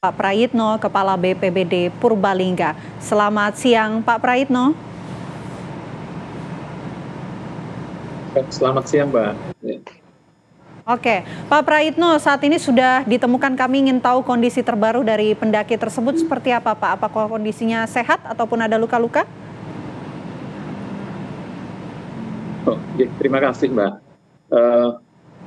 Pak Prayitno, Kepala BPBD Purbalingga. Selamat siang, Pak Prayitno. Selamat siang, Mbak. Oke, Pak Prayitno, saat ini sudah ditemukan, kami ingin tahu kondisi terbaru dari pendaki tersebut seperti apa, Pak? Apakah kondisinya sehat ataupun ada luka-luka? Oh, ya, terima kasih, Mbak.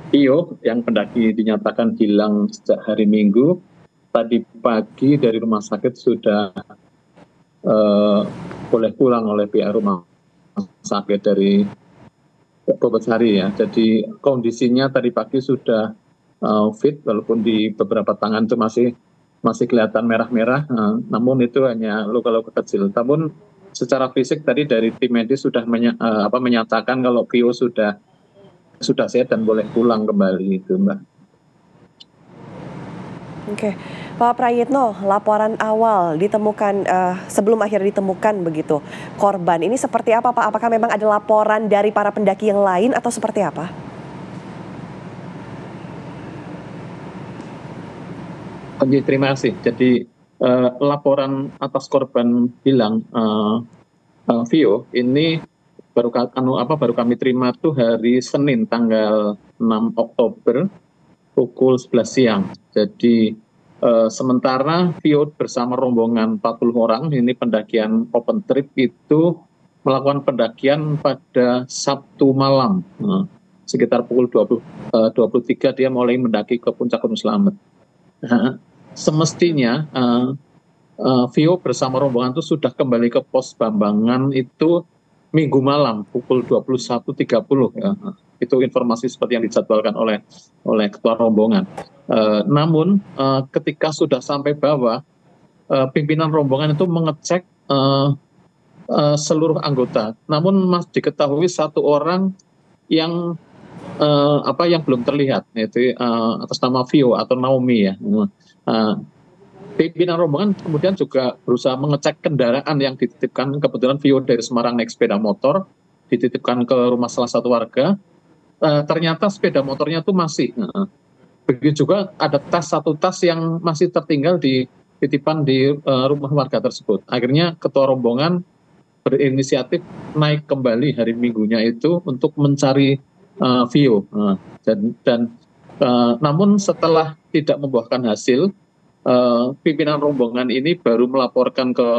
Tio yang pendaki dinyatakan hilang sejak hari Minggu, tadi pagi dari rumah sakit sudah boleh pulang oleh pihak rumah sakit dari Bogosari ya. Jadi kondisinya tadi pagi sudah fit, walaupun di beberapa tangan itu masih kelihatan merah-merah, namun itu hanya luka-luka kecil. Namun secara fisik tadi dari tim medis sudah menyatakan kalau Tio sudah sehat dan boleh pulang kembali itu, Mbak. Oke, Pak Prayitno, laporan awal ditemukan sebelum akhirnya ditemukan begitu korban ini seperti apa, Pak? Apakah memang ada laporan dari para pendaki yang lain atau seperti apa? Terima kasih. Jadi laporan atas korban hilang Vio ini baru kami terima tuh hari Senin tanggal 6 Oktober pukul 11 siang. Jadi sementara Vio bersama rombongan 40 orang, ini pendakian open trip, itu melakukan pendakian pada Sabtu malam. Sekitar pukul 23 dia mulai mendaki ke puncak Gunung Slamet. Semestinya Vio bersama rombongan itu sudah kembali ke pos Bambangan itu Minggu malam pukul 21.30 ya. Itu informasi seperti yang dijadwalkan oleh ketua rombongan. Namun ketika sudah sampai bawah, pimpinan rombongan itu mengecek seluruh anggota. Namun masih diketahui satu orang yang belum terlihat, yaitu atas nama Vio atau Naomi ya. Pimpinan rombongan kemudian juga berusaha mengecek kendaraan yang dititipkan. Kebetulan Vio dari Semarang naik sepeda motor, dititipkan ke rumah salah satu warga. Ternyata sepeda motornya itu masih. Begitu juga ada satu tas yang masih tertinggal di titipan di rumah warga tersebut. Akhirnya ketua rombongan berinisiatif naik kembali hari Minggunya itu untuk mencari Vio. Namun setelah tidak membuahkan hasil, pimpinan rombongan ini baru melaporkan ke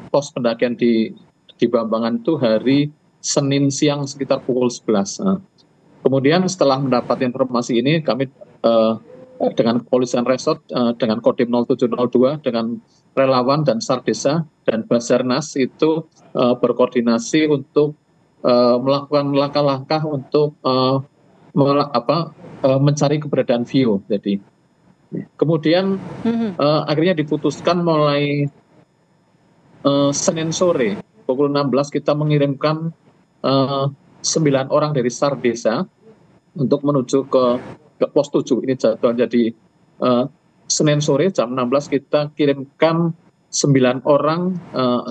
pos pendakian di Bambangan itu hari Senin siang sekitar pukul 11. Kemudian setelah mendapat informasi ini, kami dengan kepolisian resort, dengan Kodim 0702, dengan relawan dan Sardesa dan Basarnas itu berkoordinasi untuk melakukan langkah-langkah untuk mencari keberadaan Vio. Jadi kemudian akhirnya diputuskan mulai Senin sore pukul 16 kita mengirimkan 9 orang dari Sardesa untuk menuju ke pos 7. Ini jadwal. Jadi Senin sore jam 16 kita kirimkan 9 orang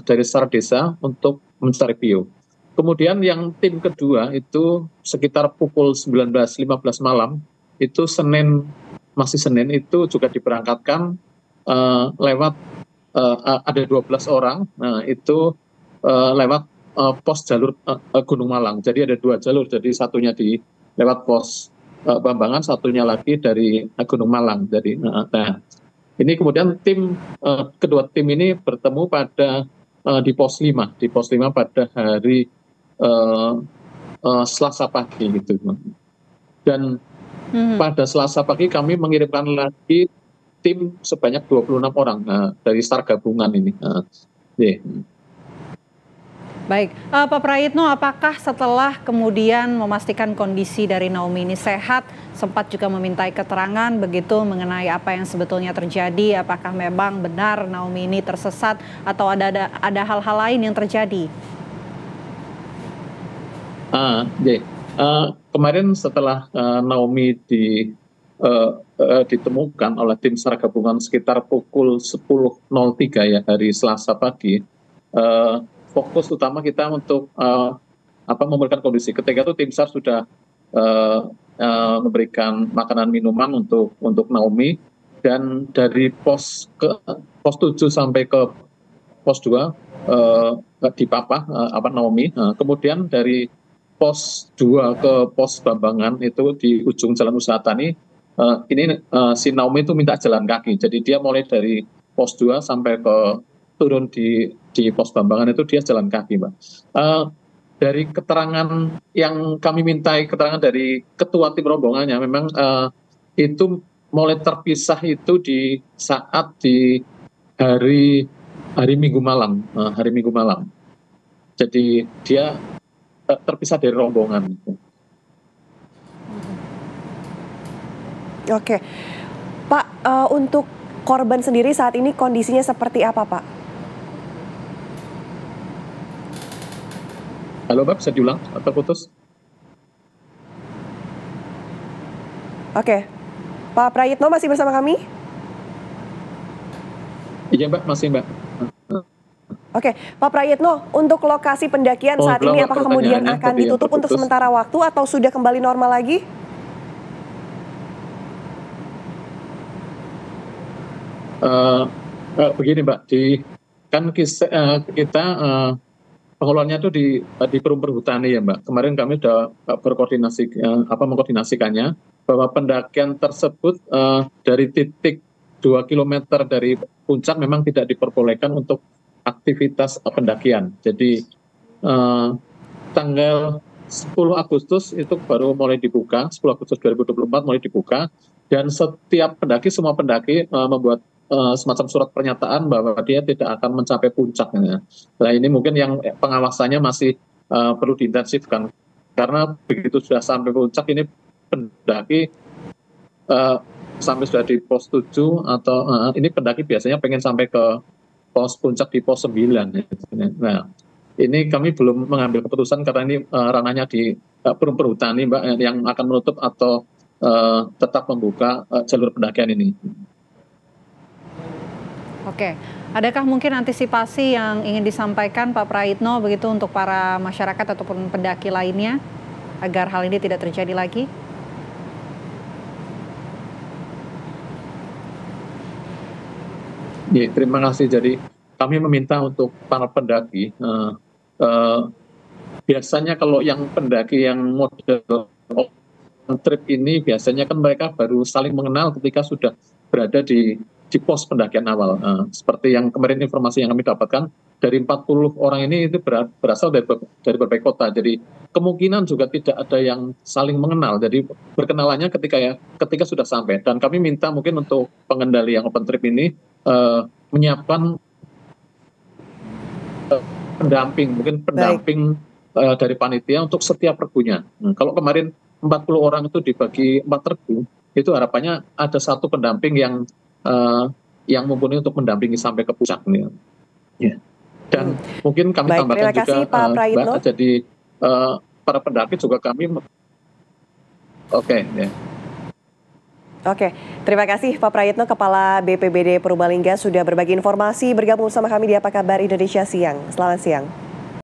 dari Sardesa untuk mencari Vio. Kemudian yang tim kedua itu sekitar pukul 19.15 malam, itu masih Senin itu juga diberangkatkan lewat ada 12 orang, itu lewat pos jalur Gunung Malang. Jadi ada 2 jalur, jadi satunya lewat pos Bambangan, satunya lagi dari Gunung Malang. Jadi ini kemudian kedua tim ini bertemu pada di pos 5 pada hari Selasa pagi gitu. Dan pada Selasa pagi kami mengirimkan lagi tim sebanyak 26 orang dari SAR gabungan ini. Baik, Pak Prayitno, apakah setelah kemudian memastikan kondisi dari Naomi ini sehat, sempat juga memintai keterangan begitu mengenai apa yang sebetulnya terjadi? Apakah memang benar Naomi ini tersesat atau ada hal-hal lain yang terjadi? Kemarin setelah Naomi ditemukan oleh tim SAR gabungan sekitar pukul 10.03 ya hari Selasa pagi, fokus utama kita untuk memberikan kondisi. Ketika itu tim SAR sudah memberikan makanan minuman untuk Naomi, dan dari pos 7 sampai ke pos 2 di Papah Naomi. Kemudian dari pos 2 ke pos Bambangan itu di ujung Jalan Usaha Tani, ini si Naomi itu minta jalan kaki. Jadi dia mulai dari pos 2 sampai ke turun di pos Bambangan itu dia jalan kaki, Mbak. Dari keterangan yang kami mintai, keterangan dari ketua tim rombongannya, memang itu mulai terpisah itu di saat di hari Minggu malam, Jadi dia terpisah dari rombongan. Oke, Pak, untuk korban sendiri saat ini kondisinya seperti apa, Pak? Halo, Mbak, bisa diulang atau putus? Oke, Pak Prayitno masih bersama kami? Iya, Mbak, masih, Mbak. Oke, Pak Prayitno, untuk lokasi pendakian saat ini apakah kemudian akan ditutup untuk sementara waktu atau sudah kembali normal lagi? Begini, Mbak, kan kita pengelolaannya itu di Perum Perhutani ya, Mbak. Kemarin kami sudah mengkoordinasikannya bahwa pendakian tersebut dari titik 2 km dari puncak memang tidak diperbolehkan untuk aktivitas pendakian. Jadi tanggal 10 Agustus itu baru mulai dibuka, 10 Agustus 2024 mulai dibuka, dan setiap pendaki, semua pendaki membuat semacam surat pernyataan bahwa dia tidak akan mencapai puncaknya. Nah, ini mungkin yang pengawasannya masih perlu diintensifkan, karena begitu sudah sampai puncak ini pendaki sampai sudah di pos 7 atau ini pendaki biasanya pengen sampai ke pos puncak di pos 9. Nah, ini kami belum mengambil keputusan karena ini ranahnya di Perum Perhutani, Mbak, yang akan menutup atau tetap membuka jalur pendakian ini. Oke, adakah mungkin antisipasi yang ingin disampaikan Pak Prayitno begitu untuk para masyarakat ataupun pendaki lainnya agar hal ini tidak terjadi lagi? Ya, terima kasih. Jadi kami meminta untuk para pendaki, biasanya kalau yang pendaki yang model trip ini biasanya kan mereka baru saling mengenal ketika sudah berada di pos pendakian awal. Seperti yang kemarin informasi yang kami dapatkan, dari 40 orang ini itu berasal dari berbagai kota. Jadi kemungkinan juga tidak ada yang saling mengenal. Jadi berkenalannya ketika sudah sampai. Dan kami minta mungkin untuk pengendali yang open trip ini menyiapkan pendamping dari panitia untuk setiap regunya. Kalau kemarin 40 orang itu dibagi 4 regu, itu harapannya ada satu pendamping yang mumpuni untuk mendampingi sampai ke puncak nih. Ya. Dan mungkin kami tambahkan juga, Mbak, jadi para pendaki juga kami. Ya. Oke, terima kasih Pak Prayitno, Kepala BPBD Purbalingga sudah berbagi informasi bergabung bersama kami di Apa Kabar Indonesia Siang. Selamat siang.